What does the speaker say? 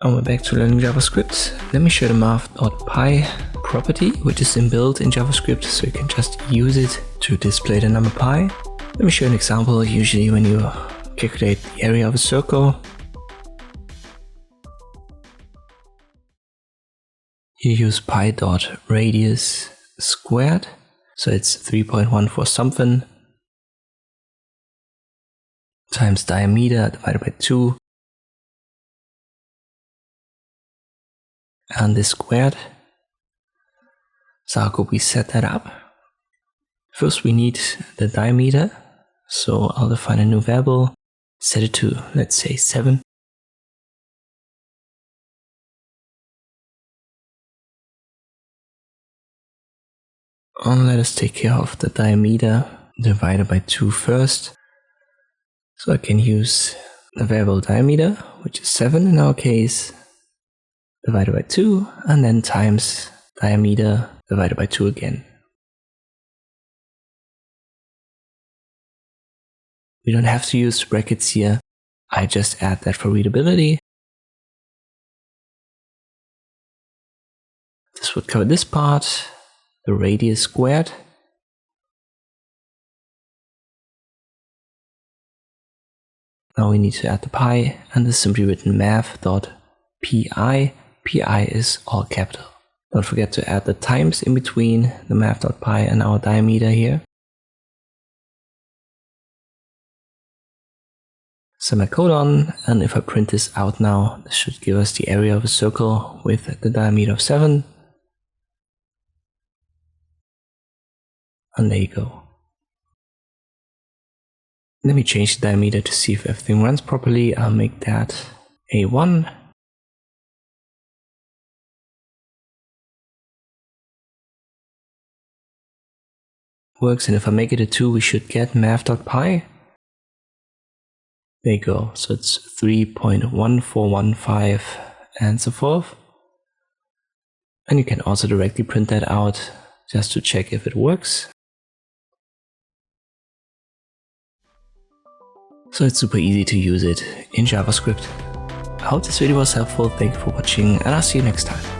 And we're back to learning JavaScript. Let me show the Math.PI property, which is inbuilt in JavaScript, so you can just use it to display the number pi. Let me show an example. Usually when you calculate the area of a circle, you use pi.radius squared, so it's 3.14 something, times diameter divided by 2, and this squared. So how could we set that up? First we need the diameter, so I'll define a new variable, set it to, let's say, 7. And let us take care of the diameter divided by 2 first. So I can use the variable diameter, which is 7 in our case, divided by 2, and then times diameter divided by 2 again. We don't have to use brackets here. I just add that for readability. This would cover this part, the radius squared. Now we need to add the pi, and this is simply written Math.PI. PI is all capital. Don't forget to add the times in between the Math.PI and our diameter here. Semicolon, and if I print this out now, this should give us the area of a circle with the diameter of 7. And there you go. Let me change the diameter to see if everything runs properly. I'll make that A1. Works, and if I make it a 2, we should get Math.PI. There you go, so it's 3.1415 and so forth. And you can also directly print that out just to check if it works. So it's super easy to use it in JavaScript. I hope this video was helpful. Thank you for watching, and I'll see you next time.